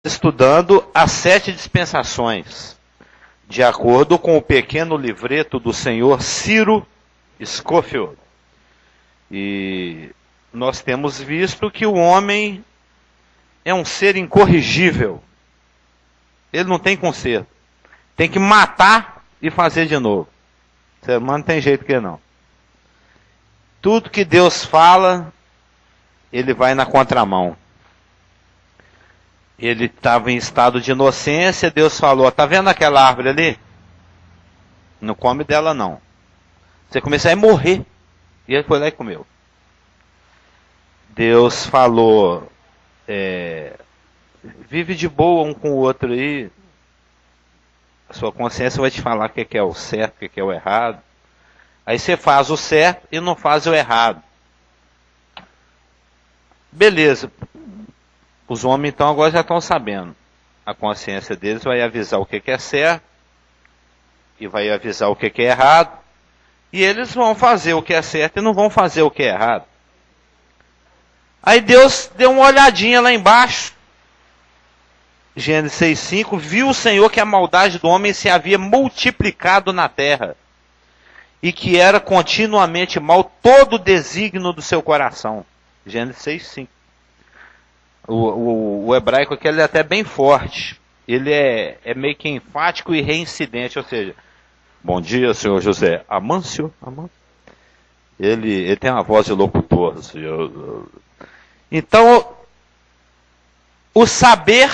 Estudando as 7 dispensações, de acordo com o pequeno livreto do senhor Ciro Scofield. E nós temos visto que o homem é um ser incorrigível. Ele não tem conserto. Tem que matar e fazer de novo. O ser humano não tem jeito que não. Tudo que Deus fala, ele vai na contramão. Ele estava em estado de inocência, Deus falou, tá vendo aquela árvore ali? Não come dela não. Você começar a morrer. E ele foi lá e comeu. Deus falou, vive de boa um com o outro aí. A sua consciência vai te falar o que é o certo, o que é o errado. Aí você faz o certo e não faz o errado. Beleza. Os homens então agora já estão sabendo. A consciência deles vai avisar o que é certo e vai avisar o que é errado. E eles vão fazer o que é certo e não vão fazer o que é errado. Aí Deus deu uma olhadinha lá embaixo. Gênesis 6:5, viu o Senhor que a maldade do homem se havia multiplicado na terra, e que era continuamente mal todo o desígnio do seu coração. Gênesis 6:5. O hebraico aqui ele é até bem forte. Ele é meio que enfático e reincidente, ou seja, bom dia, senhor José Amâncio. Ele tem uma voz de locutor. Senhor. Então, o saber,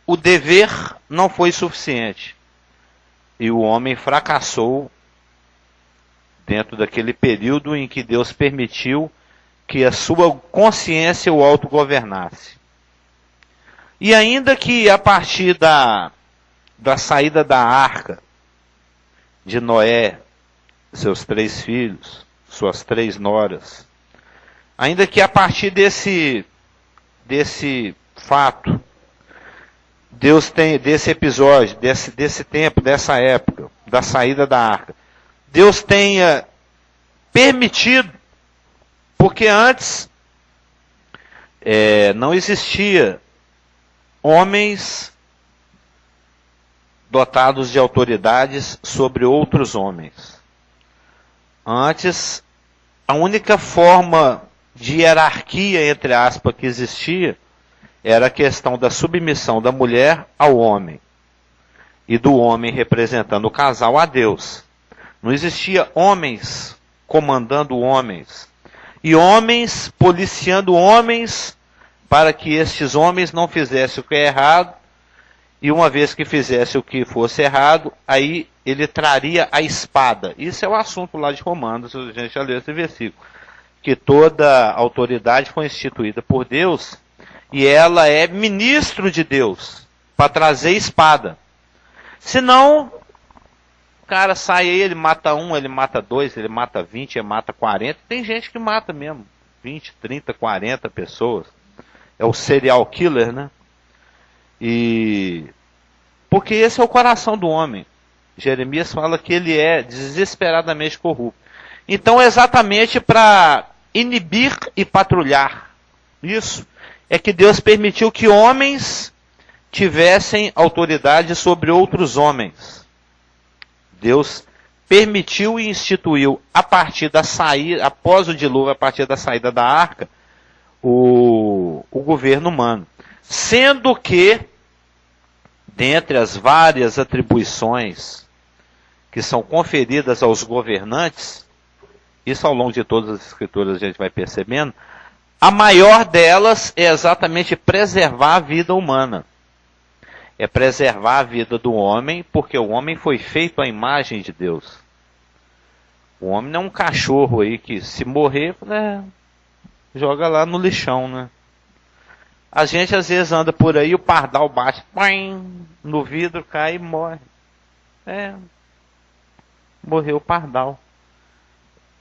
o dever não foi suficiente. E o homem fracassou dentro daquele período em que Deus permitiu que a sua consciência o autogovernasse. E ainda que a partir da saída da arca de Noé, seus 3 filhos, suas 3 noras, ainda que a partir desse fato, Deus tem, desse episódio, desse tempo, dessa época, da saída da arca, Deus tenha permitido, porque antes não existia homens dotados de autoridades sobre outros homens. Antes, a única forma de hierarquia, entre aspas, que existia, era a questão da submissão da mulher ao homem, e do homem representando o casal a Deus. Não existia homens comandando homens, e homens policiando homens, para que estes homens não fizessem o que é errado, e uma vez que fizesse o que fosse errado, aí ele traria a espada. Isso é o assunto lá de Romanos, a gente já leu esse versículo, que toda autoridade foi instituída por Deus, e ela é ministro de Deus, para trazer espada. Senão, o cara sai aí, ele mata 1, ele mata 2, ele mata 20, ele mata 40. Tem gente que mata mesmo, 20, 30, 40 pessoas. É o serial killer, né? Porque esse é o coração do homem. Jeremias fala que ele é desesperadamente corrupto. Então, exatamente para inibir e patrulhar isso, é que Deus permitiu que homens tivessem autoridade sobre outros homens. Deus permitiu e instituiu, a partir da saída, após o dilúvio, a partir da saída da arca, o governo humano. Sendo que, dentre as várias atribuições que são conferidas aos governantes, isso ao longo de todas as escrituras a gente vai percebendo, a maior delas é exatamente preservar a vida humana. É preservar a vida do homem, porque o homem foi feito à imagem de Deus. O homem não é um cachorro aí que, se morrer, joga lá no lixão, né? A gente às vezes anda por aí, o pardal bate no vidro, cai e morre. Morreu o pardal.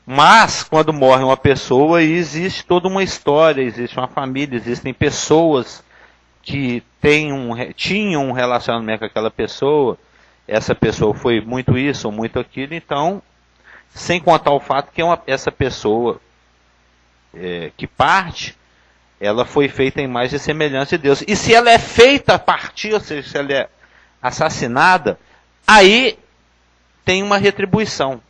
Mas, quando morre uma pessoa, existe toda uma história, existe uma família, existem pessoas que tinham um relacionamento com aquela pessoa, essa pessoa foi muito isso ou muito aquilo, então, sem contar o fato que essa pessoa que parte, ela foi feita em imagem e semelhança de Deus. E se ela é feita a partir, ou seja, se ela é assassinada, aí tem uma retribuição.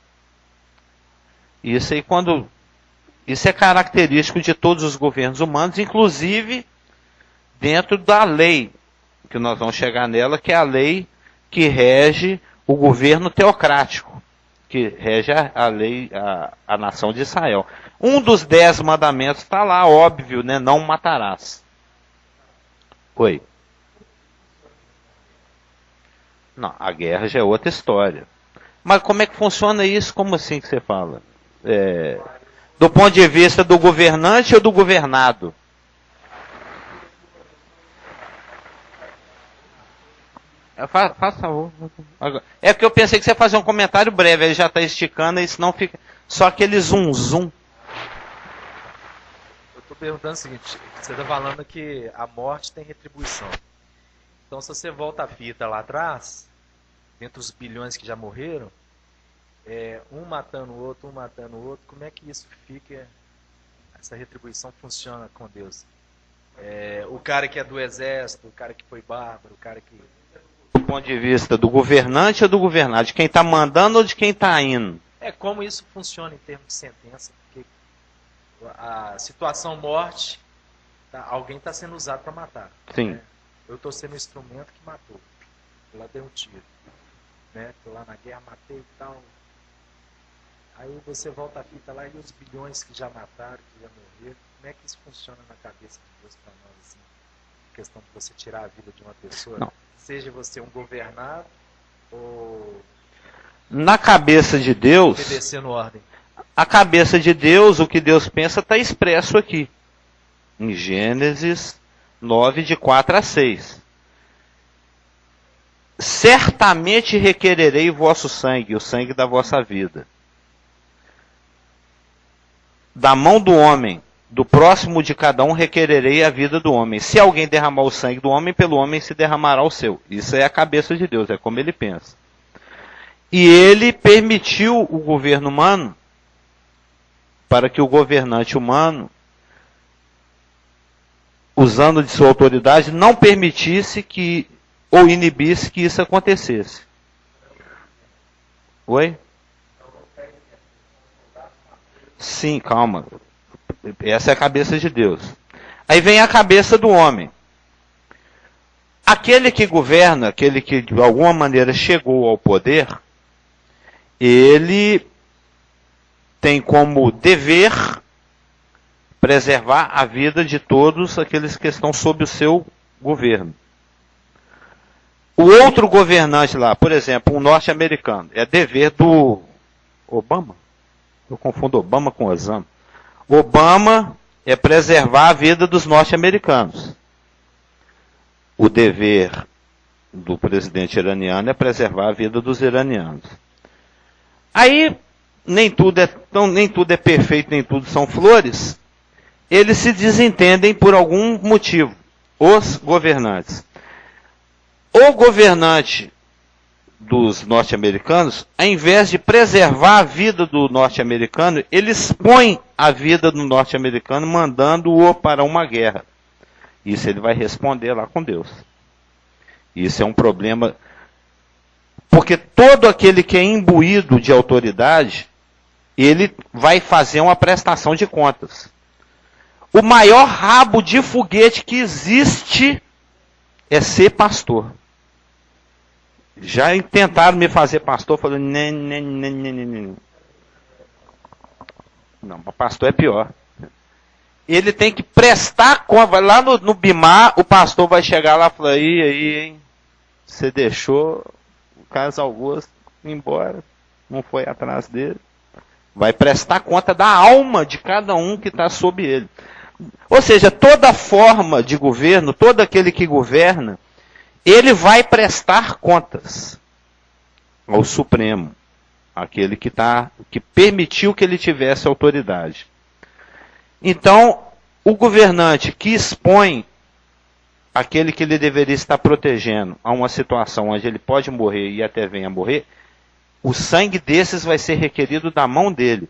Isso é característico de todos os governos humanos, inclusive dentro da lei, que nós vamos chegar nela, que é a lei que rege o governo teocrático, que rege a lei, a nação de Israel. Um dos 10 mandamentos está lá, óbvio, né? Não matarás. Oi. Não, a guerra já é outra história. Mas como é que funciona isso? Como assim que você fala? Do ponto de vista do governante ou do governado? Faça favor. É que eu pensei que você ia fazer um comentário breve, aí já está esticando, e senão fica só aquele zoom. Eu estou perguntando o seguinte, você está falando que a morte tem retribuição. Então se você volta a fita lá atrás, dentre os bilhões que já morreram, um matando o outro, como é que isso fica, essa retribuição funciona com Deus? O cara que é do exército, o cara que foi bárbaro, o cara que... Do ponto de vista do governante ou do governado? De quem está mandando ou de quem está indo? Como isso funciona em termos de sentença? Porque a situação morte, alguém está sendo usado para matar. Sim. Né? Eu estou sendo o instrumento que matou. Eu lá dei um tiro. Estou lá na guerra, matei e tal. Aí você volta a fita lá e os bilhões que já mataram, que já morreram. Como é que isso funciona na cabeça de Deus para nós? Assim? A questão de você tirar a vida de uma pessoa. Não. Seja você um governado ou... Na cabeça de Deus... Obedecendo ordem. A cabeça de Deus, o que Deus pensa, está expresso aqui. Em Gênesis 9, de 4 a 6. Certamente requererei o vosso sangue, o sangue da vossa vida. Da mão do homem, do próximo de cada um requererei a vida do homem. Se alguém derramar o sangue do homem, pelo homem se derramará o seu. Isso é a cabeça de Deus, é como ele pensa. E ele permitiu o governo humano para que o governante humano, usando de sua autoridade, não permitisse que, ou inibisse que isso acontecesse. Oi? Sim, calma. Essa é a cabeça de Deus. Aí vem a cabeça do homem. Aquele que governa, aquele que de alguma maneira chegou ao poder, ele tem como dever preservar a vida de todos aqueles que estão sob o seu governo. O outro governante lá, por exemplo, um norte-americano, é dever do Obama. Eu confundo Obama com Osama. Obama é preservar a vida dos norte-americanos. O dever do presidente iraniano é preservar a vida dos iranianos. Aí, nem tudo é perfeito, nem tudo são flores. Eles se desentendem por algum motivo, os governantes. O governante dos norte-americanos, ao invés de preservar a vida do norte-americano, ele expõe a vida do norte-americano, mandando-o para uma guerra. Isso ele vai responder lá com Deus. Isso é um problema, porque todo aquele que é imbuído de autoridade, ele vai fazer uma prestação de contas. O maior rabo de foguete que existe é ser pastor. Já tentaram me fazer pastor, falando, não, pastor é pior. Ele tem que prestar conta. Lá no Bimar, o pastor vai chegar lá e falar, aí, hein? Você deixou o Carlos Augusto ir embora, não foi atrás dele. Vai prestar conta da alma de cada um que está sob ele. Ou seja, toda forma de governo, todo aquele que governa, ele vai prestar contas ao Supremo, aquele que permitiu que ele tivesse autoridade. Então, o governante que expõe aquele que ele deveria estar protegendo a uma situação onde ele pode morrer e até venha a morrer, o sangue desses vai ser requerido da mão dele.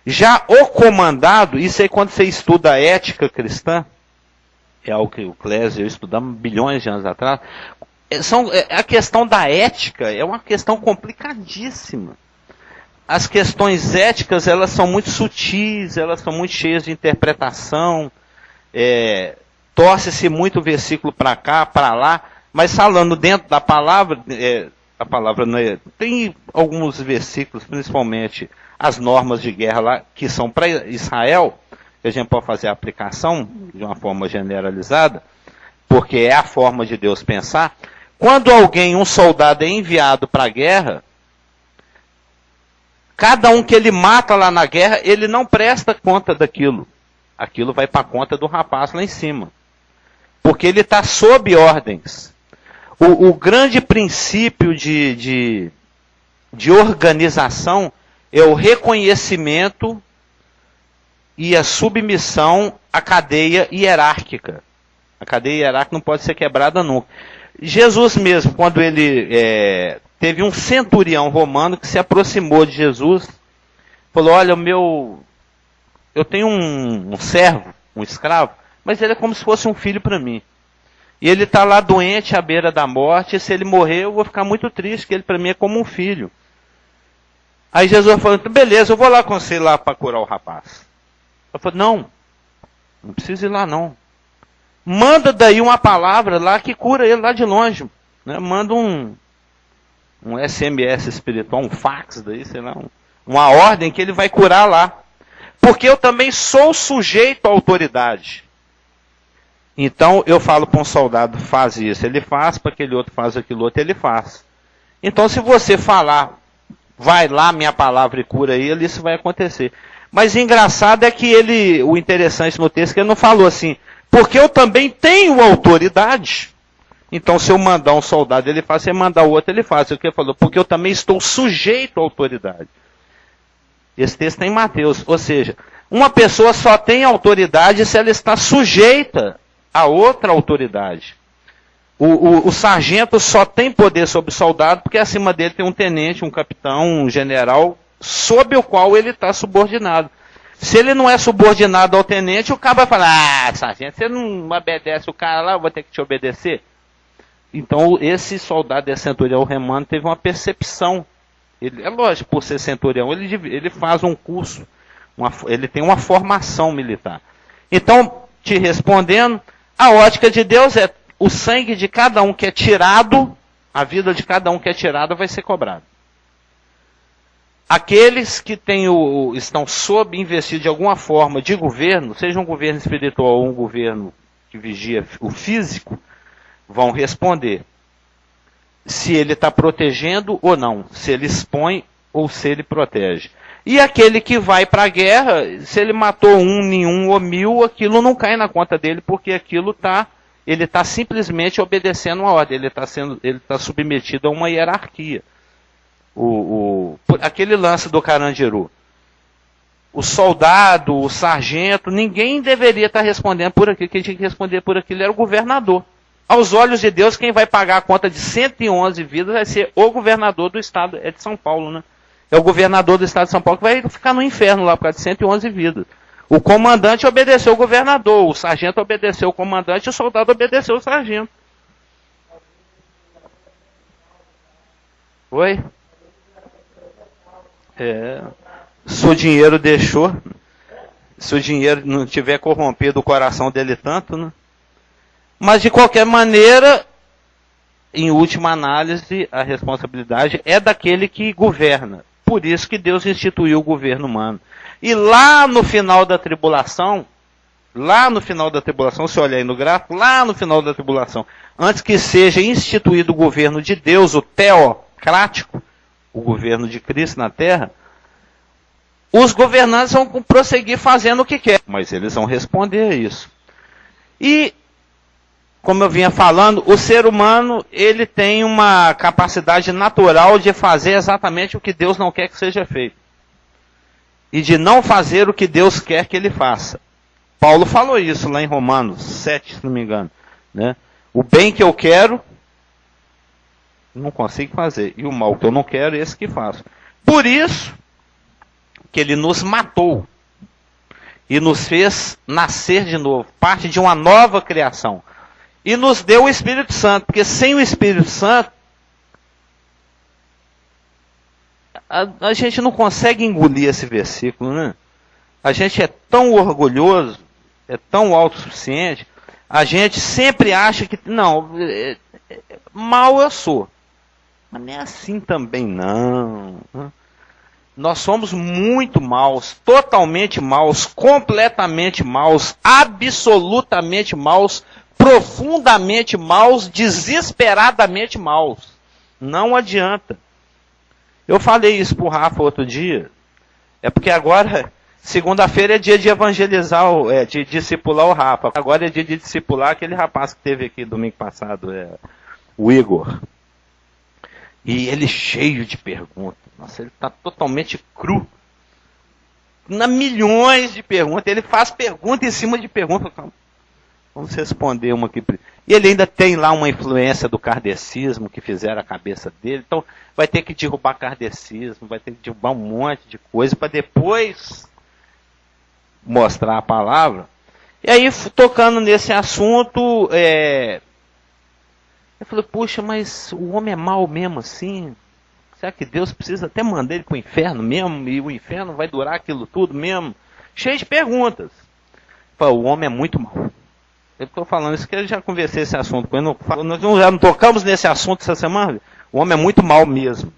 Já o comandado, isso aí quando você estuda a ética cristã, é algo que o Clésio e eu estudamos bilhões de anos atrás, a questão da ética é uma questão complicadíssima. As questões éticas, elas são muito sutis, elas são muito cheias de interpretação, torce-se muito o versículo para cá, para lá, mas falando dentro da palavra, a palavra não é, tem alguns versículos, principalmente as normas de guerra lá, que são para Israel, que a gente pode fazer a aplicação de uma forma generalizada, porque é a forma de Deus pensar. Quando um soldado é enviado para a guerra, cada um que ele mata lá na guerra, ele não presta conta daquilo. Aquilo vai para a conta do rapaz lá em cima. Porque ele está sob ordens. O grande princípio de organização é o reconhecimento e a submissão à cadeia hierárquica. A cadeia hierárquica não pode ser quebrada nunca. Jesus mesmo, quando ele teve um centurião romano que se aproximou de Jesus, falou, olha, eu tenho um servo, um escravo, mas ele é como se fosse um filho para mim. E ele está lá doente à beira da morte, e se ele morrer eu vou ficar muito triste, porque ele para mim é como um filho. Aí Jesus falou, beleza, eu vou lá com você lá para curar o rapaz. Eu falei, não precisa ir lá não. Manda daí uma palavra lá que cura ele lá de longe. Né? Manda um SMS espiritual, um fax daí, sei lá, uma ordem que ele vai curar lá. Porque eu também sou sujeito à autoridade. Então eu falo para um soldado, faz isso, ele faz, para aquele outro faz aquilo outro, ele faz. Então se você falar, vai lá, minha palavra e cura ele, isso vai acontecer. Mas engraçado é que o interessante no texto é que ele não falou assim, porque eu também tenho autoridade. Então se eu mandar um soldado, ele faz, se eu mandar o outro, ele faz. O que ele falou? Porque eu também estou sujeito à autoridade. Esse texto está em Mateus. Ou seja, uma pessoa só tem autoridade se ela está sujeita a outra autoridade. O sargento só tem poder sobre o soldado porque acima dele tem um tenente, um capitão, um general, sob o qual ele está subordinado. Se ele não é subordinado ao tenente, o cara vai falar, sargento, você não obedece o cara lá, eu vou ter que te obedecer. Então esse soldado, esse centurião romano, teve uma percepção. É lógico, por ser centurião, ele faz um curso, ele tem uma formação militar. Então, te respondendo, a ótica de Deus é o sangue de cada um que é tirado, a vida de cada um que é tirada vai ser cobrada. Aqueles que estão sob investido de alguma forma de governo, seja um governo espiritual ou um governo que vigia o físico, vão responder se ele está protegendo ou não, se ele expõe ou se ele protege. E aquele que vai para a guerra, se ele matou nenhum ou 1000, aquilo não cai na conta dele, porque ele está simplesmente obedecendo uma ordem, ele está submetido a uma hierarquia. Aquele lance do Carandiru. O soldado, o sargento, ninguém deveria estar respondendo por aquilo. Quem tinha que responder por aquilo era o governador. Aos olhos de Deus, quem vai pagar a conta de 111 vidas vai ser o governador do estado, de São Paulo, né? É o governador do estado de São Paulo que vai ficar no inferno lá por causa de 111 vidas. O comandante obedeceu o governador, o sargento obedeceu o comandante e o soldado obedeceu o sargento. Oi? Se o dinheiro deixou, se o dinheiro não tiver corrompido o coração dele tanto, né? Mas de qualquer maneira, em última análise, a responsabilidade é daquele que governa. Por isso que Deus instituiu o governo humano. E lá no final da tribulação, se olhar aí no gráfico, lá no final da tribulação, antes que seja instituído o governo de Deus, o teocrático, o governo de Cristo na terra, os governantes vão prosseguir fazendo o que querem, mas eles vão responder a isso. E, como eu vinha falando, o ser humano, ele tem uma capacidade natural de fazer exatamente o que Deus não quer que seja feito. E de não fazer o que Deus quer que ele faça. Paulo falou isso lá em Romanos 7, se não me engano. Né? O bem que eu quero, não consigo fazer. E o mal que eu não quero, esse que faço. Por isso que ele nos matou. e nos fez nascer de novo, parte de uma nova criação. E nos deu o Espírito Santo, porque sem o Espírito Santo, a gente não consegue engolir esse versículo, né? A gente é tão orgulhoso, é tão autossuficiente, a gente sempre acha que, não, mal eu sou. Mas não é assim também não. Nós somos muito maus, totalmente maus, completamente maus, absolutamente maus, profundamente maus, desesperadamente maus. Não adianta. Eu falei isso pro Rafa outro dia. É porque agora, segunda-feira é dia de evangelizar, de discipular o Rafa. Agora é dia de discipular aquele rapaz que teve aqui domingo passado, o Igor. E ele cheio de perguntas. Nossa, ele está totalmente cru. Milhões de perguntas. Ele faz pergunta em cima de pergunta. Vamos responder uma aqui. E ele ainda tem lá uma influência do kardecismo que fizeram a cabeça dele. Então vai ter que derrubar kardecismo, vai ter que derrubar um monte de coisa para depois mostrar a palavra. E aí, tocando nesse assunto, eu falei, puxa, mas o homem é mau mesmo assim? Será que Deus precisa até mandar ele para o inferno mesmo? E o inferno vai durar aquilo tudo mesmo? Cheio de perguntas. O homem é muito mau. Eu estou falando isso que eu já conversei esse assunto com ele. Nós já não tocamos nesse assunto essa semana. O homem é muito mau mesmo.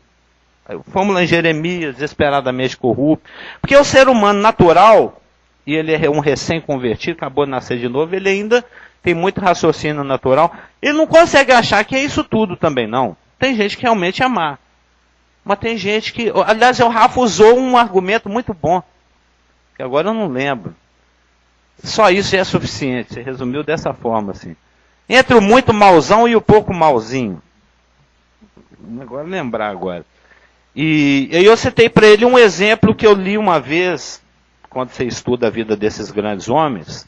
Fomos lá em Jeremias, desesperadamente corrupto. Porque o ser humano natural, e ele é um recém-convertido, acabou de nascer de novo, ele ainda tem muito raciocínio natural. Ele não consegue achar que é isso tudo também, não. Tem gente que realmente é má. Mas tem gente que... Aliás, o Rafa usou um argumento muito bom, que agora eu não lembro. Só isso é suficiente. Você resumiu dessa forma, assim. Entre o muito mauzão e o pouco mauzinho. Agora lembrar agora. E eu citei para ele um exemplo que eu li uma vez, quando você estuda a vida desses grandes homens.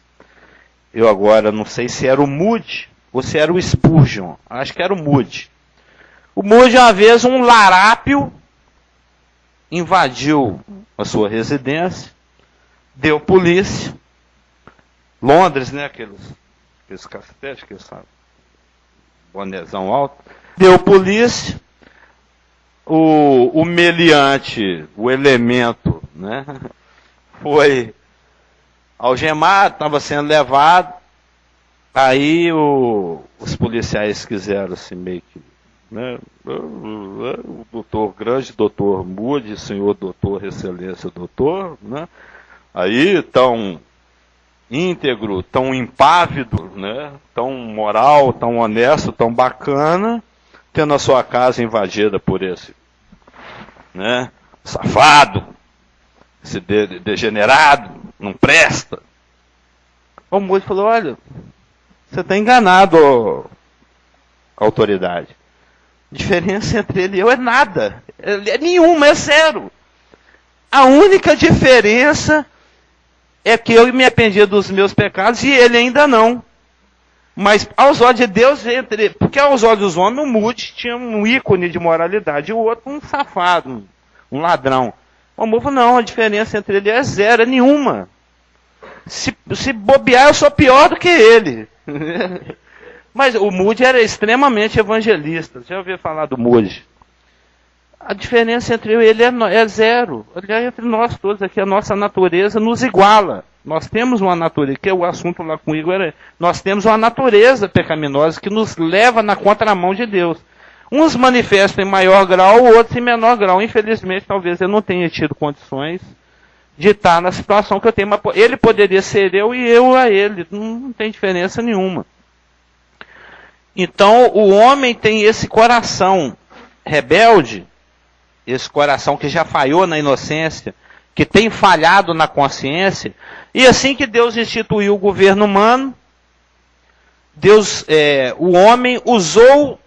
Eu agora não sei se era o Moody ou se era o Spurgeon. Acho que era o Moody. O Moody, uma vez, um larápio invadiu a sua residência, deu polícia. Londres, né? Aqueles cacetetes, que sabe? Bonezão alto. Deu polícia. O meliante, o elemento, né? Foi algemado, estava sendo levado. Aí os policiais quiseram assim meio que, né? O doutor, grande doutor Moody, senhor doutor, excelência doutor, né? Aí tão íntegro, tão impávido, né? Tão moral, tão honesto, tão bacana, tendo a sua casa invadida por esse, né? Safado, esse degenerado, não presta. O Moody falou, olha, você está enganado, autoridade. A diferença entre ele e eu é nada. É nenhuma, é zero. A única diferença é que eu me arrependi dos meus pecados e ele ainda não. Mas aos olhos de Deus, porque aos olhos dos homens, o Moody tinha um ícone de moralidade e o outro um safado, um ladrão. O amor falou, não, a diferença entre ele é zero, é nenhuma. Se bobear, eu sou pior do que ele. Mas o Moody era extremamente evangelista. Já ouviu falar do Moody? A diferença entre eu e ele é zero. Aliás, entre nós todos aqui, a nossa natureza nos iguala. Nós temos uma natureza, que é o assunto lá com o Igor, nós temos uma natureza pecaminosa que nos leva na contramão de Deus. Uns manifestam em maior grau, outros em menor grau. Infelizmente, talvez eu não tenha tido condições de estar na situação que eu tenho. Mas ele poderia ser eu e eu a ele. Não tem diferença nenhuma. Então, o homem tem esse coração rebelde, esse coração que já falhou na inocência, que tem falhado na consciência, e assim que Deus instituiu o governo humano, o homem usou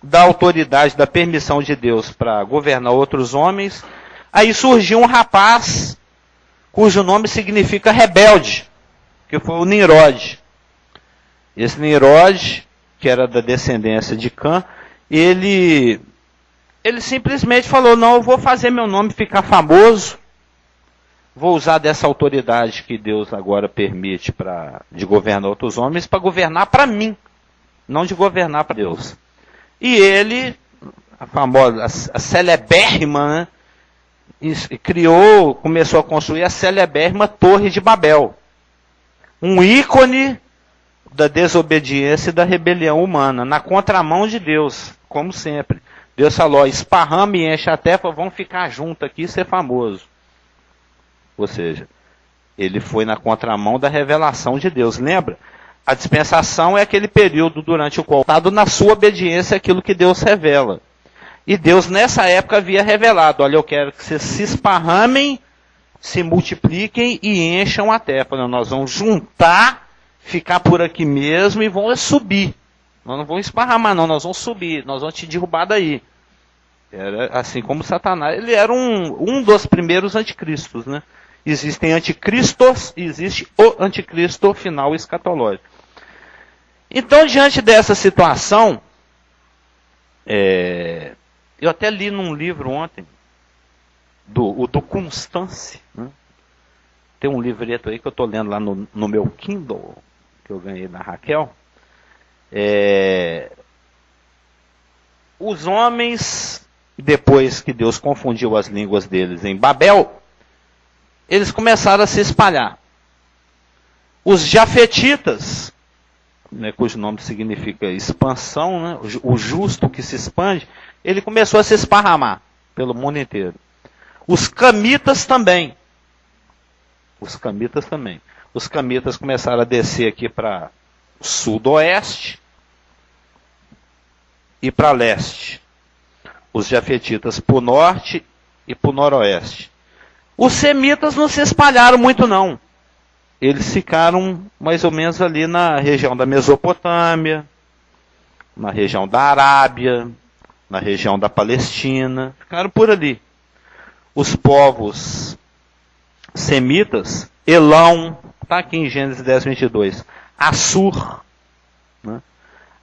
da autoridade, da permissão de Deus para governar outros homens. Aí surgiu um rapaz, cujo nome significa rebelde, que foi o Nimrod. Esse Nimrod, que era da descendência de Cã, ele simplesmente falou, não, eu vou fazer meu nome ficar famoso, vou usar dessa autoridade que Deus agora permite de governar outros homens para governar para mim, não de governar para Deus. E ele, a famosa, a celebérrima, né, começou a construir a celebérrima Torre de Babel. Um ícone da desobediência e da rebelião humana, na contramão de Deus, como sempre. Deus falou, esparrama e enche a terra, vamos ficar juntos aqui e ser famoso. Ou seja, ele foi na contramão da revelação de Deus. Lembra? A dispensação é aquele período durante o qual está na sua obediência àquilo que Deus revela. E Deus nessa época havia revelado, olha, eu quero que vocês se esparramem, se multipliquem e encham a terra. Falando, nós vamos juntar, ficar por aqui mesmo e vamos subir. Nós não vamos esparramar não, nós vamos subir, nós vamos te derrubar daí. Era assim como Satanás, ele era um dos primeiros anticristos, né? Existem anticristos e existe o anticristo final escatológico. Então, diante dessa situação, eu até li num livro ontem, do Constance, né? Tem um livreto aí que eu estou lendo lá no meu Kindle, que eu ganhei da Raquel. Os homens, depois que Deus confundiu as línguas deles em Babel, eles começaram a se espalhar. Os jafetitas, né, cujo nome significa expansão, né, o justo que se expande, ele começou a se esparramar pelo mundo inteiro. Os camitas também. Os camitas começaram a descer aqui para o sudoeste e para leste. Os jafetitas para o norte e para o noroeste. Os semitas não se espalharam muito não. Eles ficaram mais ou menos ali na região da Mesopotâmia, na região da Arábia, na região da Palestina. Ficaram por ali. Os povos semitas, Elão, está aqui em Gênesis 10, 22. Assur, né?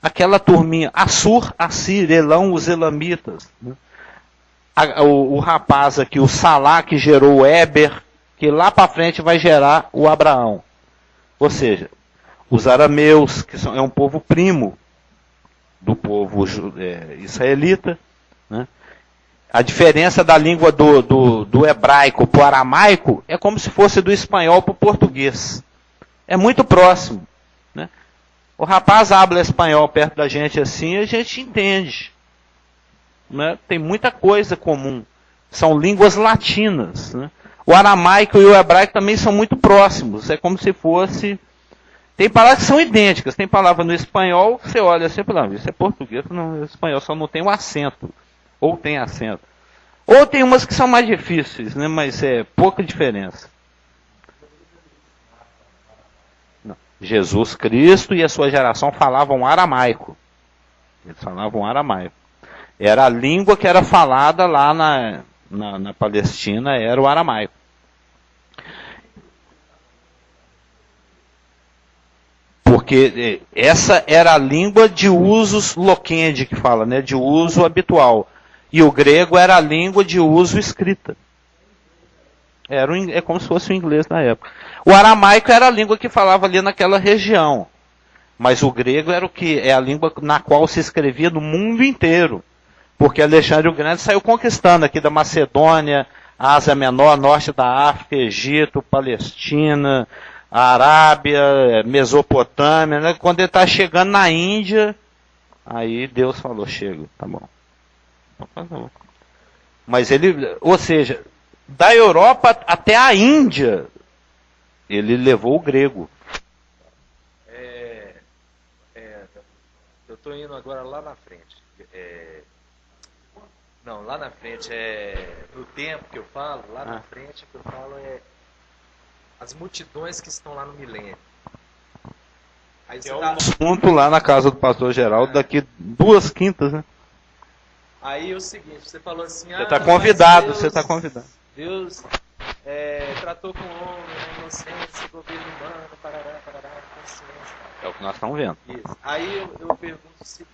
Aquela turminha, Assur, Assir, Elão, os elamitas, né? O rapaz aqui, o Salá, que gerou o Éber, que lá para frente vai gerar o Abraão. Ou seja, os arameus, que é um povo primo do povo israelita, né? A diferença da língua do hebraico para o aramaico é como se fosse do espanhol para o português. É muito próximo, né? O rapaz habla espanhol perto da gente assim, a gente entende. Né? Tem muita coisa comum. São línguas latinas. Né? O aramaico e o hebraico também são muito próximos. É como se fosse... Tem palavras que são idênticas. Tem palavra no espanhol que você olha assim e fala, isso é português, não, espanhol só não tem um acento. Ou tem acento. Ou tem umas que são mais difíceis, né? Mas é pouca diferença. Não. Jesus Cristo e a sua geração falavam aramaico. Eles falavam aramaico. Era a língua que era falada lá na Palestina, era o aramaico. Porque essa era a língua de usos loquende, que fala, né? De uso habitual. E o grego era a língua de uso escrita. É como se fosse o inglês na época. O aramaico era a língua que falava ali naquela região. Mas o grego era é a língua na qual se escrevia no mundo inteiro. Porque Alexandre o Grande saiu conquistando aqui da Macedônia, Ásia Menor, norte da África, Egito, Palestina, Arábia, Mesopotâmia. Né? Quando ele está chegando na Índia, aí Deus falou, chega, tá bom. Mas ele, ou seja, da Europa até a Índia, ele levou o grego. Eu estou indo agora lá na frente. Não, lá na frente no tempo que eu falo, lá na frente que eu falo as multidões que estão lá no milênio. Aí é um assunto lá na casa do pastor Geraldo, daqui 2 quintas, né? Aí é o seguinte, você falou assim... Você está convidado, você está convidado. Deus tratou com o homem, a inocência, o governo humano, parará, consciência. É o que nós estamos vendo. Isso. Aí eu pergunto o seguinte...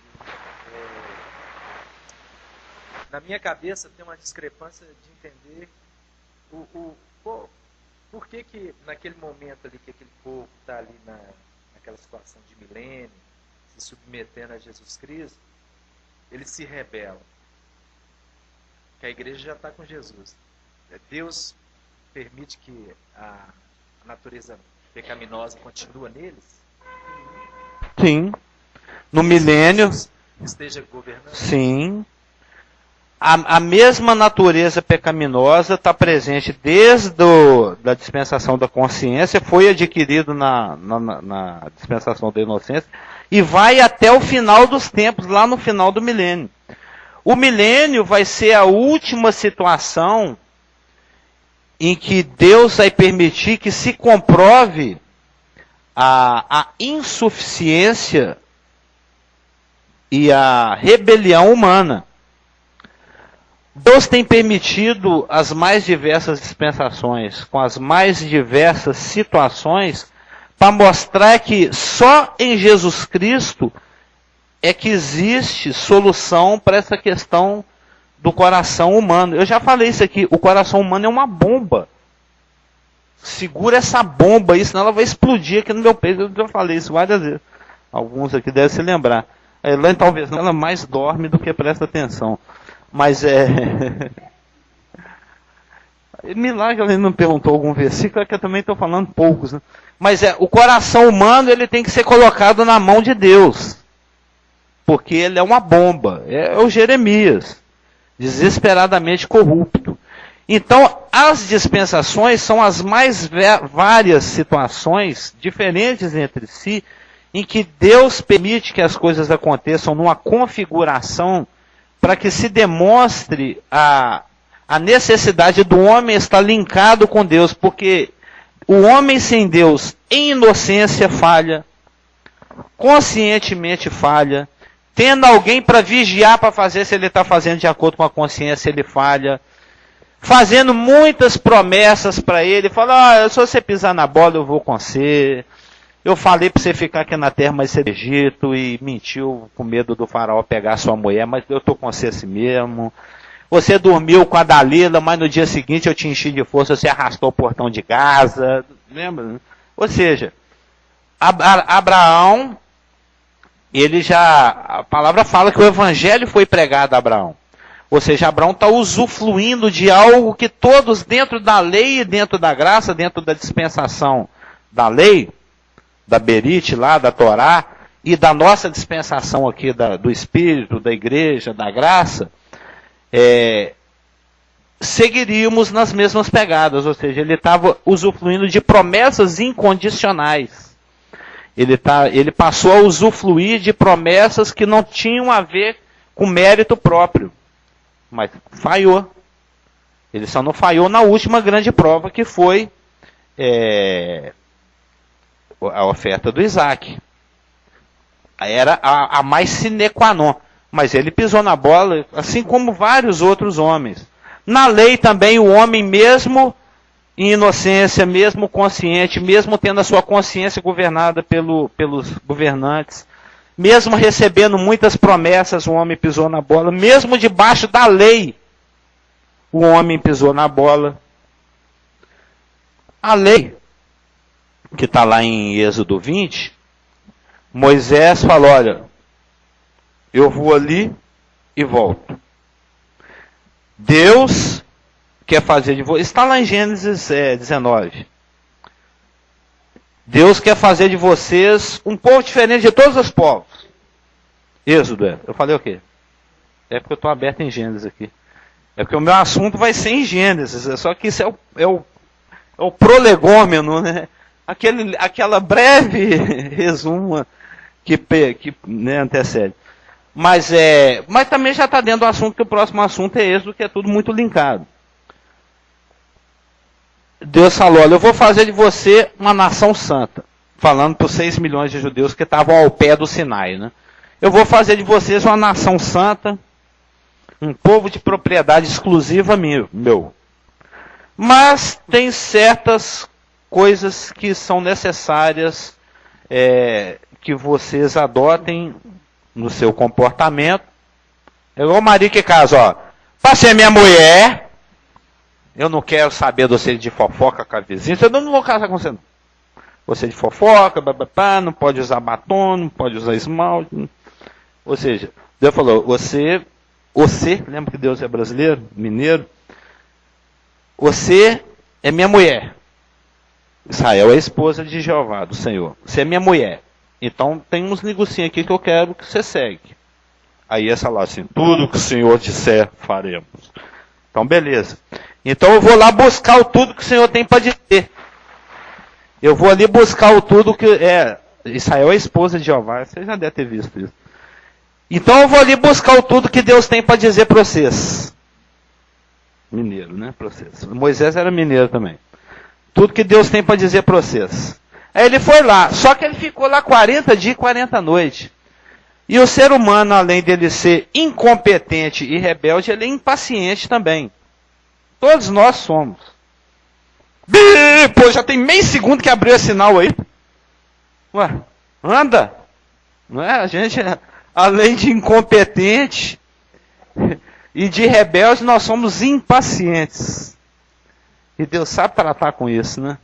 na minha cabeça tem uma discrepância de entender Por que que naquele momento ali que aquele povo está ali naquela situação de milênio, se submetendo a Jesus Cristo, eles se rebelam? Que a igreja já está com Jesus. Deus permite que a natureza pecaminosa continue neles? Sim. No milênio. Esteja governando? Sim. A mesma natureza pecaminosa está presente desde a dispensação da consciência, foi adquirido na dispensação da inocência, e vai até o final dos tempos, lá no final do milênio. O milênio vai ser a última situação em que Deus vai permitir que se comprove a insuficiência e a rebelião humana. Deus tem permitido as mais diversas dispensações, com as mais diversas situações, para mostrar que só em Jesus Cristo é que existe solução para essa questão do coração humano. Eu já falei isso aqui, o coração humano é uma bomba. Segura essa bomba aí, senão ela vai explodir aqui no meu peito. Eu já falei isso várias vezes. Alguns aqui devem se lembrar. A Elaine talvez não, ela mais dorme do que presta atenção. Mas milagre, ela não perguntou algum versículo, é que eu também estou falando poucos, né? Mas o coração humano, ele tem que ser colocado na mão de Deus. Porque ele é uma bomba. É o Jeremias. Desesperadamente corrupto. Então, as dispensações são as mais várias situações, diferentes entre si, em que Deus permite que as coisas aconteçam numa configuração para que se demonstre a necessidade do homem estar linkado com Deus, porque o homem sem Deus, em inocência, falha, conscientemente falha, tendo alguém para vigiar, para fazer se ele está fazendo de acordo com a consciência, ele falha, fazendo muitas promessas para ele, fala, se você pisar na bola eu vou com você, eu falei para você ficar aqui na terra, mas você é do Egito, e mentiu com medo do faraó pegar sua mulher, mas eu estou com você assim mesmo. Você dormiu com a Dalila, mas no dia seguinte eu te enchi de força, você arrastou o portão de Gaza. Lembra? Ou seja, Abraão, a palavra fala que o evangelho foi pregado a Abraão. Ou seja, Abraão está usufruindo de algo que todos dentro da lei e dentro da graça, dentro da dispensação da lei, da Berite lá, da Torá, e da nossa dispensação aqui do Espírito, da igreja, da graça, seguiríamos nas mesmas pegadas, ou seja, ele estava usufruindo de promessas incondicionais. Ele passou a usufruir de promessas que não tinham a ver com mérito próprio, mas falhou. Ele só não falhou na última grande prova, que foi a oferta do Isaac. Era a mais sine qua non. Mas ele pisou na bola, assim como vários outros homens. Na lei também, o homem, mesmo em inocência, mesmo consciente, mesmo tendo a sua consciência governada pelos governantes, mesmo recebendo muitas promessas, o homem pisou na bola. Mesmo debaixo da lei, o homem pisou na bola. A lei, que está lá em Êxodo 20, Moisés falou, olha, eu vou ali e volto. Deus quer fazer de vocês, está lá em Gênesis 19. Deus quer fazer de vocês um povo diferente de todos os povos. Êxodo, eu falei o quê? É porque eu estou aberto em Gênesis aqui. É porque o meu assunto vai ser em Gênesis, só que isso é o prolegômeno, né? Aquela breve resumo que antecede. Mas também já está dentro do assunto, que o próximo assunto é Êxodo, que é tudo muito linkado. Deus falou, olha, eu vou fazer de você uma nação santa. Falando para os 6 milhões de judeus que estavam ao pé do Sinai, né? Eu vou fazer de vocês uma nação santa, um povo de propriedade exclusiva meu. Mas tem certas coisas que são necessárias que vocês adotem no seu comportamento. É igual o marido que casa, ó. Pra ser minha mulher, Eu não quero saber de você de fofoca com a vizinha. Eu não vou casar com você, não. Você de fofoca, não pode usar batom, não pode usar esmalte. Ou seja, Deus falou, você, lembra que Deus é brasileiro, mineiro? Você é minha mulher. Israel é a esposa de Jeová, do Senhor. Você é minha mulher. Então tem uns negocinhos aqui que eu quero que você segue. Aí essa lá assim, tudo que o Senhor disser, faremos. Então beleza. Então eu vou lá buscar o tudo que o Senhor tem para dizer. Eu vou ali buscar o tudo que... Israel é a esposa de Jeová, você já deve ter visto isso. Então eu vou ali buscar o tudo que Deus tem para dizer para vocês. Mineiro, né? Para vocês. Moisés era mineiro também. Tudo que Deus tem para dizer para vocês. Aí ele foi lá, só que ele ficou lá 40 dias e 40 noites. E o ser humano, além dele ser incompetente e rebelde, ele é impaciente também. Todos nós somos. Pô, já tem meio segundo que abriu esse sinal aí. Ué, anda. Não é? A gente, além de incompetente e de rebelde, nós somos impacientes. E Deus sabe tratar com isso, né?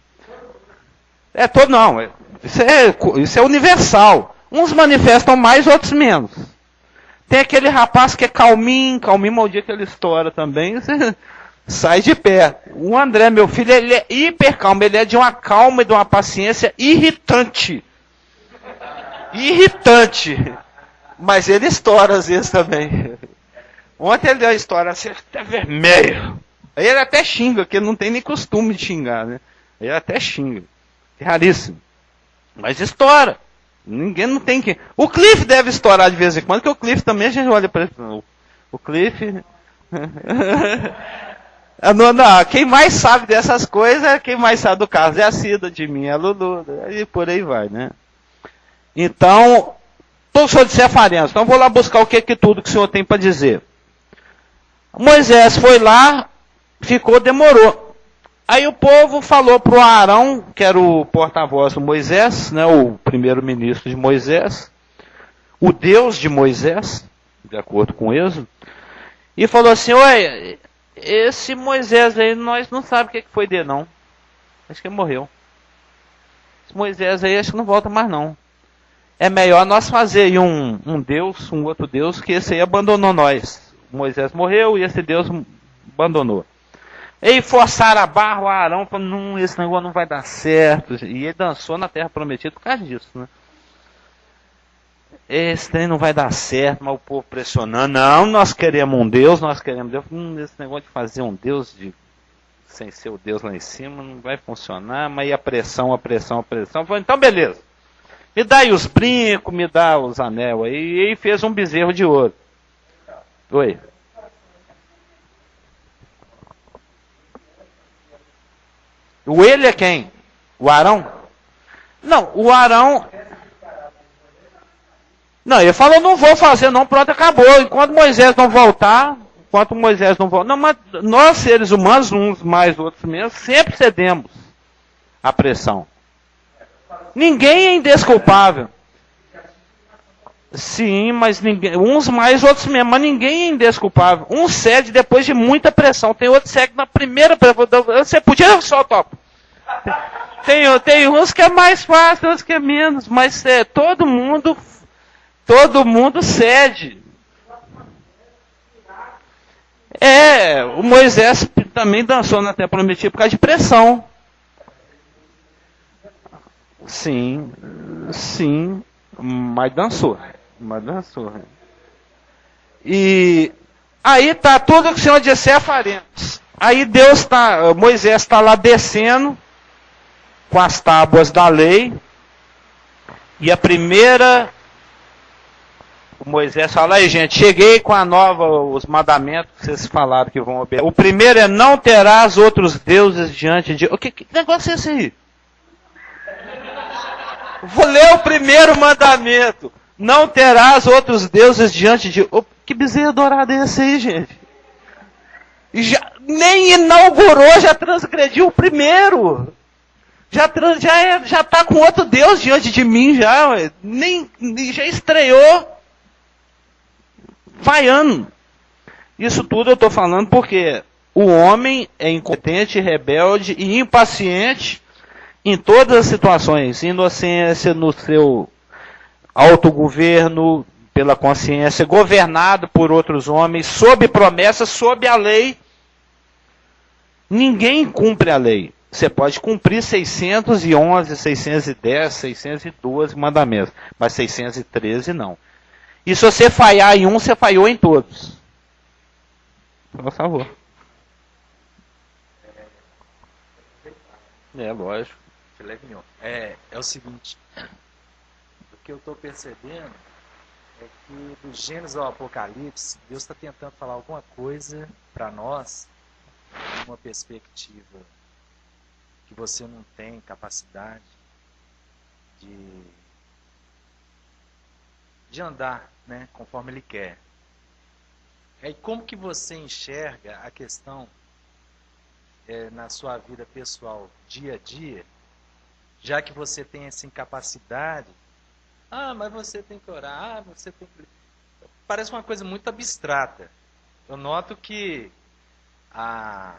Isso é universal. Uns manifestam mais, outros menos. Tem aquele rapaz que é calminho, mas o dia que ele estoura também, você sai de pé. O André, meu filho, ele é hiper calmo, ele é de uma calma e de uma paciência irritante. Mas ele estoura às vezes também. Ontem ele deu a história assim, até vermelho. Aí ele até xinga, porque ele não tem nem costume de xingar, né? Ele até xinga. É raríssimo. Mas estoura. Ninguém não tem que... O Cliff deve estourar de vez em quando, porque o Cliff também a gente olha para ele. O Cliff... não, quem mais sabe dessas coisas, quem mais sabe do caso é a Cida, de mim, a Lulu, e por aí vai, né? Então, o senhor disser faremos. Então vou lá buscar o que tudo que o senhor tem para dizer. Moisés foi lá, demorou. Aí o povo falou para o Arão, que era o porta-voz do Moisés, né, o primeiro-ministro de Moisés, o Deus de Moisés, de acordo com Êxodo, e falou assim, ué, esse Moisés aí, nós não sabemos o que foi dele não. Acho que ele morreu. Esse Moisés aí, acho que não volta mais não. É melhor nós fazer aí um Deus, um outro Deus, que esse aí abandonou nós. Moisés morreu e esse Deus abandonou. E forçaram a barra, o Arão falou, não, esse negócio não vai dar certo. E ele dançou na terra prometida por causa disso, né? Esse trem não vai dar certo, mas o povo pressionando, não, nós queremos um Deus, esse negócio de fazer um Deus sem ser o Deus lá em cima, não vai funcionar, mas e a pressão. Falei, então beleza, me dá aí os brincos, me dá os anel aí, e ele fez um bezerro de ouro. Oi. Ele é quem? O Arão? Não, o Arão... Não, ele falou, não vou fazer não, pronto, acabou. Enquanto Moisés não voltar... Não, mas nós seres humanos, uns mais, outros menos, sempre cedemos à pressão. Ninguém é indesculpável. Sim, mas ninguém... Uns mais, outros menos, mas ninguém é indesculpável. Um cede depois de muita pressão, tem outro cede na primeira pressão. Você podia só, top. Tem uns que é mais fácil, outros que é menos, mas todo mundo cede. O Moisés também dançou na terra prometida por causa de pressão. Sim, mas dançou. E aí tá tudo que o Senhor disser faremos. Aí Moisés está lá descendo com as tábuas da lei. E a primeira, Moisés fala, aí gente, cheguei com os mandamentos que vocês falaram que vão obedecer. O primeiro é, não terás outros deuses diante de... Que negócio é esse aí? Vou ler o primeiro mandamento. Não terás outros deuses diante de... Que bezerro dourado é esse aí, gente? Nem inaugurou, já transgrediu o primeiro. Já está com outro Deus diante de mim, já estreou vaiando. Isso tudo eu estou falando porque o homem é incompetente, rebelde e impaciente em todas as situações. Inocência no seu autogoverno, pela consciência, governado por outros homens, sob promessa, sob a lei. Ninguém cumpre a lei. Você pode cumprir 611, 610, 612 mandamentos, mas 613 não. E se você falhar em um, você falhou em todos. Por favor. É, lógico. É o seguinte, o que eu estou percebendo é que do Gênesis ao Apocalipse, Deus está tentando falar alguma coisa para nós, uma perspectiva que você não tem capacidade de andar, né, conforme Ele quer. E como que você enxerga a questão na sua vida pessoal, dia a dia, já que você tem essa incapacidade? Mas você tem que orar, você tem que... Parece uma coisa muito abstrata. Eu noto que a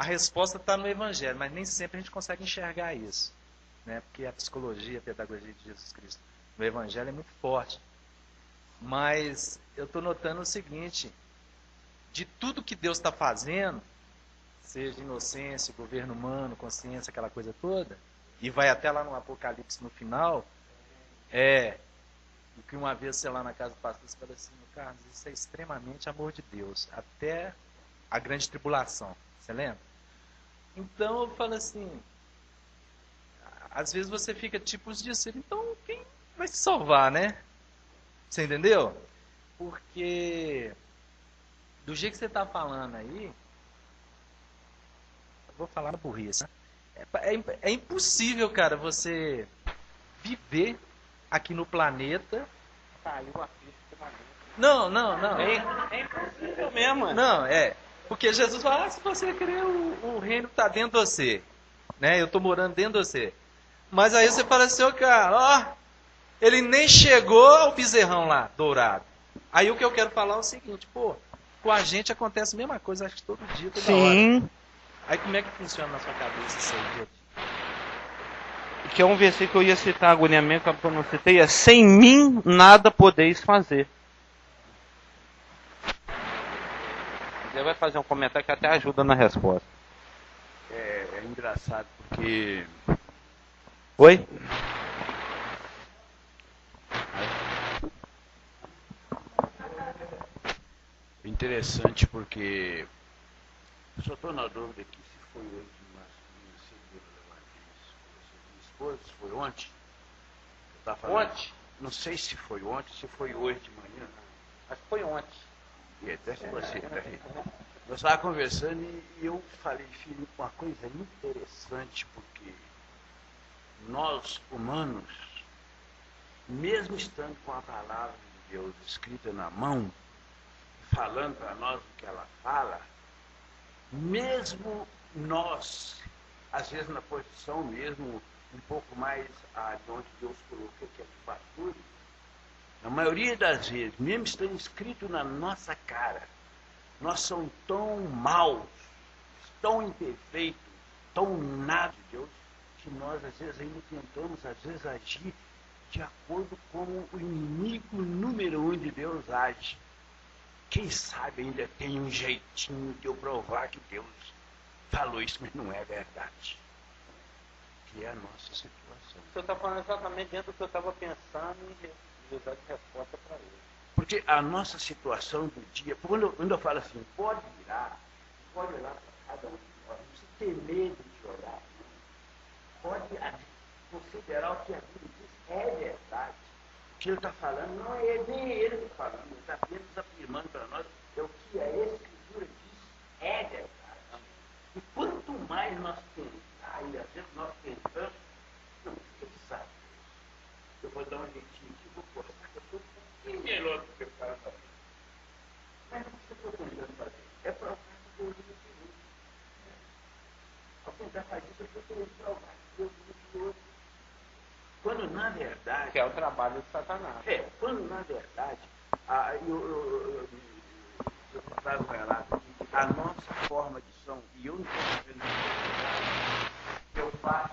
resposta está no Evangelho, mas nem sempre a gente consegue enxergar isso, né? Porque a psicologia, a pedagogia de Jesus Cristo no Evangelho é muito forte. Mas eu estou notando o seguinte, de tudo que Deus está fazendo, seja inocência, governo humano, consciência, aquela coisa toda, e vai até lá no Apocalipse no final, o que uma vez, sei lá, na casa do pastor, você fala assim, Carlos, isso é extremamente amor de Deus, até a grande tribulação, você lembra? Então eu falo assim, às vezes você fica tipo os discípulos, então quem vai se salvar, né? Você entendeu? Porque do jeito que você está falando aí, eu vou falar na burrice, né? É impossível, cara, você viver aqui no planeta. Não. É impossível mesmo. Não, porque Jesus fala, se você crer, o reino está dentro de você. Né? Eu estou morando dentro de você. Mas aí você fala assim, cara, ele nem chegou ao bezerrão lá, dourado. Aí o que eu quero falar é o seguinte, com a gente acontece a mesma coisa, acho que todo dia, toda Sim. hora. Aí como é que funciona na sua cabeça isso aí? Que é um versículo que eu ia citar, agoniamento, que eu não citei, sem mim nada podeis fazer. Você vai fazer um comentário que até ajuda na resposta. É engraçado porque... Oi? Interessante porque eu só estou na dúvida aqui se foi hoje de março que seguro minha esposa, se foi ontem. Ontem? Não sei se foi ontem, se foi hoje de manhã. Acho que foi ontem. E até se você, nós estávamos conversando e eu falei, filho, uma coisa interessante, porque nós, humanos, mesmo estando com a palavra de Deus escrita na mão, falando para nós o que ela fala, mesmo nós, às vezes na posição mesmo um pouco mais de onde Deus colocou, que é de pastor, na maioria das vezes, mesmo estando escrito na nossa cara, nós somos tão maus, tão imperfeitos, tão nada de Deus, que nós às vezes ainda tentamos, às vezes, agir de acordo com o inimigo número 1 de Deus age. Quem sabe ainda tem um jeitinho de eu provar que Deus falou isso, mas não é verdade. Que é a nossa situação. O senhor está falando exatamente dentro do que eu estava pensando e usar de resposta para ele. Porque a nossa situação do dia, quando eu falo assim, pode virar, pode olhar para cada um de nós, não precisa ter medo de olhar, pode considerar o que a Bíblia diz é verdade. O que ele está falando não é nem ele que está falando, ele está apenas afirmando para nós é o que a Escritura diz é verdade. E quanto mais nós pensar, e às vezes nós pensamos, não, quem sabe? Eu vou dar um jeitinho aqui, vou postar que eu sou um pouquinho melhor do que o cara está vendo. Mas o que eu estou tentando fazer? É provar que Deus é mentiroso. Ao tentar fazer isso, eu estou querendo provar que Deus é mentiroso. Quando na verdade... Que é o trabalho de Satanás. Quando na verdade... eu trago um relato aqui não posso ver eu faço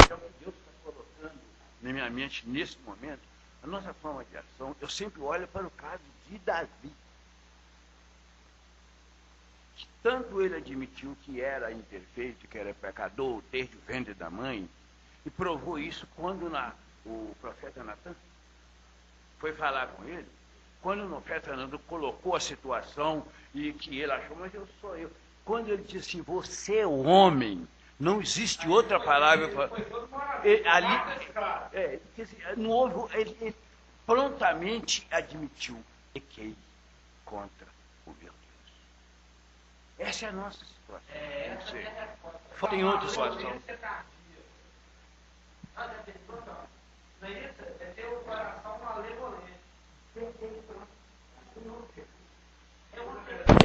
é o que Deus está colocando na minha mente nesse momento. A nossa forma de ação, eu sempre olho para o caso de Davi. Que tanto ele admitiu que era imperfeito, que era pecador, desde o ventre da mãe, e provou isso quando o profeta Natan foi falar com ele. Quando o profeta Natan colocou a situação e que ele achou, mas eu sou eu. Quando ele disse assim, você é o homem, não existe outra palavra. Não houve, ele prontamente admitiu, pequei contra o meu Deus. Essa é a nossa situação. Tem outra situação.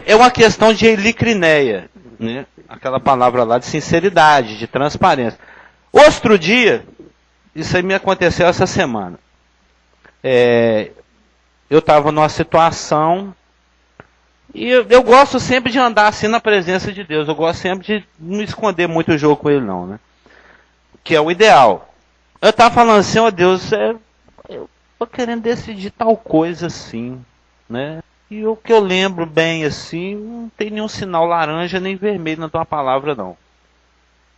É uma questão de elicrineia, né? Aquela palavra lá de sinceridade, de transparência. Outro dia, isso aí me aconteceu essa semana. Eu estava numa situação e eu gosto sempre de andar assim na presença de Deus. Eu gosto sempre de não esconder muito o jogo com ele não, né? Que é o ideal. Eu estava falando assim, ó Deus, eu estou querendo decidir tal coisa assim, né? E o que eu lembro bem assim, não tem nenhum sinal laranja nem vermelho na tua palavra não.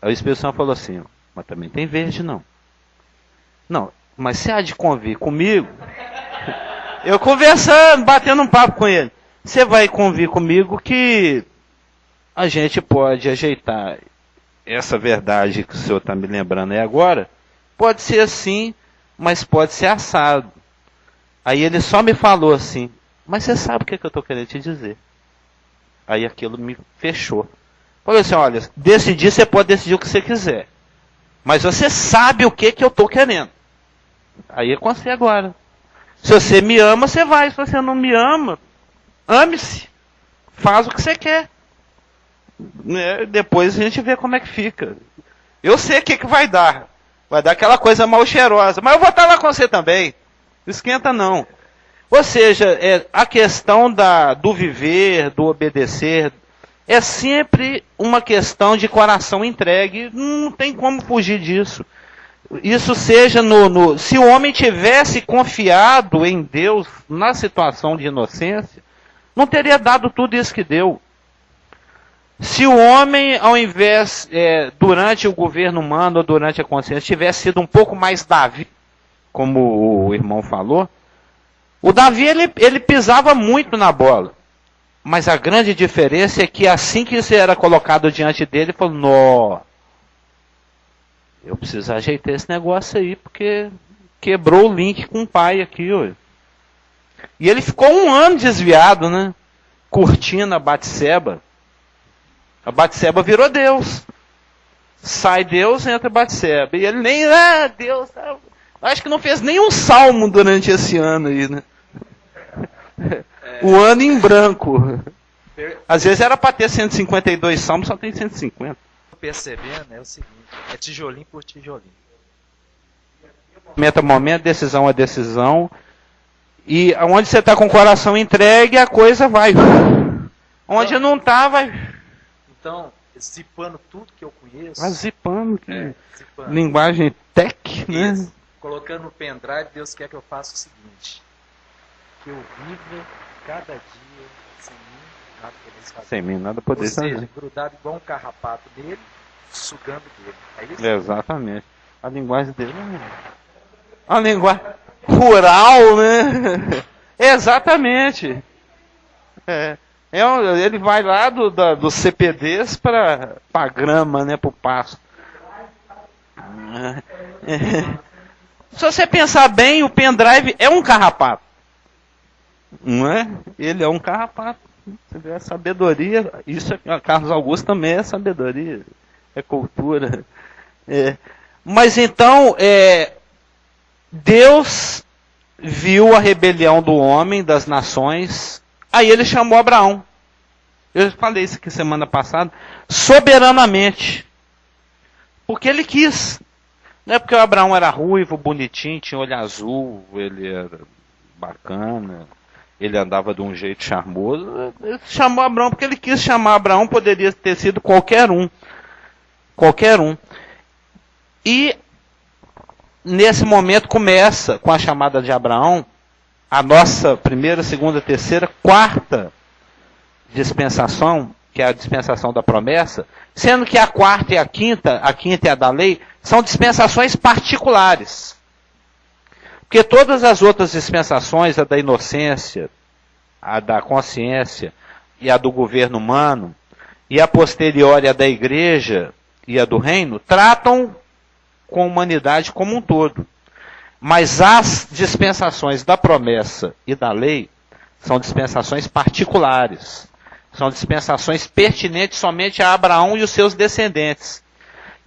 Aí o Espírito Santo falou assim, mas também tem verde não. Não, mas você há de convir comigo? Eu conversando, batendo um papo com ele. Você vai convir comigo que a gente pode ajeitar essa verdade que o senhor está me lembrando aí agora. Pode ser assim, mas pode ser assado. Aí ele só me falou assim, mas você sabe o que eu estou querendo te dizer. Aí aquilo me fechou. Falei assim, olha, decidir você pode decidir o que você quiser. Mas você sabe o que eu estou querendo. Aí é com você agora. Se você me ama, você vai. Se você não me ama, ame-se. Faz o que você quer. Depois a gente vê como é que fica. Eu sei o que vai dar. Vai dar aquela coisa mal cheirosa. Mas eu vou estar lá com você também. Não esquenta não. Ou seja, a questão do viver, do obedecer, é sempre uma questão de coração entregue. Não tem como fugir disso. Isso seja se o homem tivesse confiado em Deus na situação de inocência, não teria dado tudo isso que deu. Se o homem, ao invés, durante o governo humano ou durante a consciência, tivesse sido um pouco mais Davi, como o irmão falou, o Davi ele pisava muito na bola. Mas a grande diferença é que assim que isso era colocado diante dele, ele falou, nó, eu preciso ajeitar esse negócio aí, porque quebrou o link com o pai aqui, ó. E ele ficou 1 ano desviado, né? Curtindo a Batseba. A Batseba virou Deus. Sai Deus, entra Batseba. E ele nem, Deus, acho que não fez nenhum salmo durante esse ano aí, né? O ano em branco. Às vezes era para ter 152 salmos, só tem 150. Percebendo é o seguinte, é tijolinho por tijolinho. Momento a momento, decisão a decisão. E onde você está com o coração entregue, a coisa vai. Onde não está, vai. Então, zipando tudo que eu conheço. Zipando. Zipando. Linguagem tech, né? Isso. Colocando no pendrive, Deus quer que eu faça o seguinte. Que eu viva cada dia sem mim, nada poder fazer. Sem mim, nada poder fazer. Ou seja, grudado igual um carrapato dele, sugando dele. É isso? Exatamente. A linguagem dele é a linguagem rural, né? Exatamente. Ele vai lá dos CPDs para a grama, né? Para o pasto. Se você pensar bem, o pendrive é um carrapato. Não é? Ele é um carrapato. Você vê a sabedoria. Isso, Carlos Augusto também é sabedoria. É cultura. Mas então, Deus viu a rebelião do homem, das nações. Aí ele chamou Abraão. Eu falei isso aqui semana passada. Soberanamente. Porque ele quis. Não é porque o Abraão era ruivo, bonitinho, tinha olho azul, ele era bacana. ele andava de um jeito charmoso. Ele chamou Abraão porque ele quis chamar Abraão, poderia ter sido qualquer um. Qualquer um. E nesse momento começa, com a chamada de Abraão, a nossa primeira, segunda, terceira, quarta dispensação, que é a dispensação da promessa, sendo que a quarta e a quinta e a da lei, são dispensações particulares. Porque todas as outras dispensações, a da inocência, a da consciência e a do governo humano, e a posterior, a da igreja e a do reino, tratam com a humanidade como um todo. Mas as dispensações da promessa e da lei são dispensações particulares. São dispensações pertinentes somente a Abraão e os seus descendentes.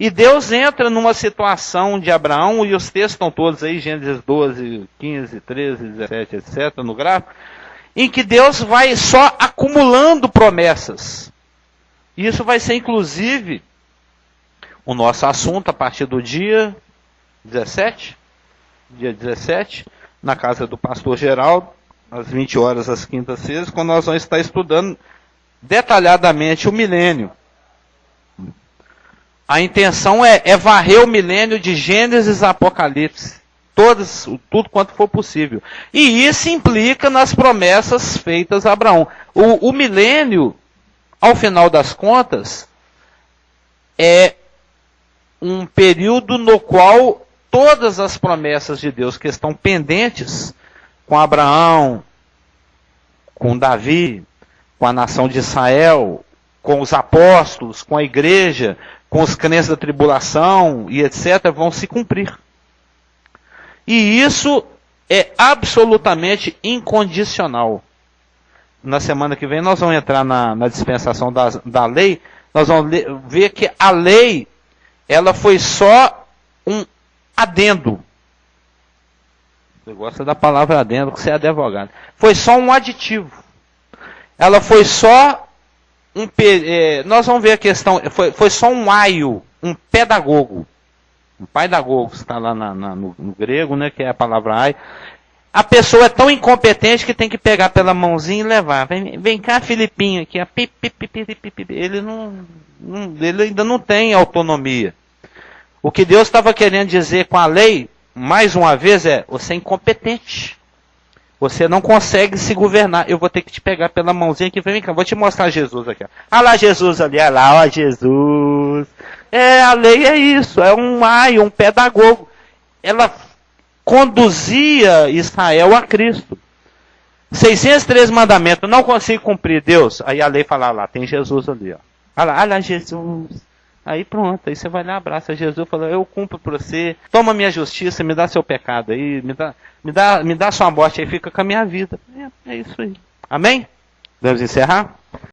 E Deus entra numa situação de Abraão, e os textos estão todos aí, Gênesis 12, 15, 13, 17, etc., no gráfico, em que Deus vai só acumulando promessas. E isso vai ser, inclusive, o nosso assunto a partir do dia 17, na casa do pastor Geraldo, às 20 horas, às quintas-feiras, quando nós vamos estar estudando detalhadamente o milênio. A intenção é varrer o milênio de Gênesis a Apocalipse. Tudo quanto for possível. E isso implica nas promessas feitas a Abraão. O milênio, ao final das contas, é um período no qual todas as promessas de Deus que estão pendentes com Abraão, com Davi, com a nação de Israel, com os apóstolos, com a igreja, com os crentes da tribulação e etc., vão se cumprir. E isso é absolutamente incondicional. Na semana que vem nós vamos entrar na dispensação da lei, nós vamos ver que a lei, ela foi só um adendo. Você gosta da palavra adendo, porque você é advogado. Foi só um aditivo. Ela foi só nós vamos ver a questão, foi só um aio, um pedagogo. Um pedagogo, está lá no grego, né, que é a palavra aio. A pessoa é tão incompetente que tem que pegar pela mãozinha e levar. Vem cá, Filipinho, aqui. Ele ainda não tem autonomia. O que Deus estava querendo dizer com a lei, mais uma vez, você é incompetente. Você não consegue se governar. Eu vou ter que te pegar pela mãozinha aqui. Vem cá, vou te mostrar Jesus aqui. Olha lá Jesus ali, olha lá, ó Jesus. A lei é isso, é um aio, um pedagogo. Ela conduzia Israel a Cristo. 613 mandamentos, não consigo cumprir, Deus. Aí a lei fala, lá, tem Jesus ali, ó. Olha lá Jesus. Aí pronto, aí você vai lá, abraça Jesus, fala, eu cumpro por você, toma minha justiça, me dá seu pecado aí, me dá sua morte, aí fica com a minha vida. É isso aí. Amém? Vamos encerrar?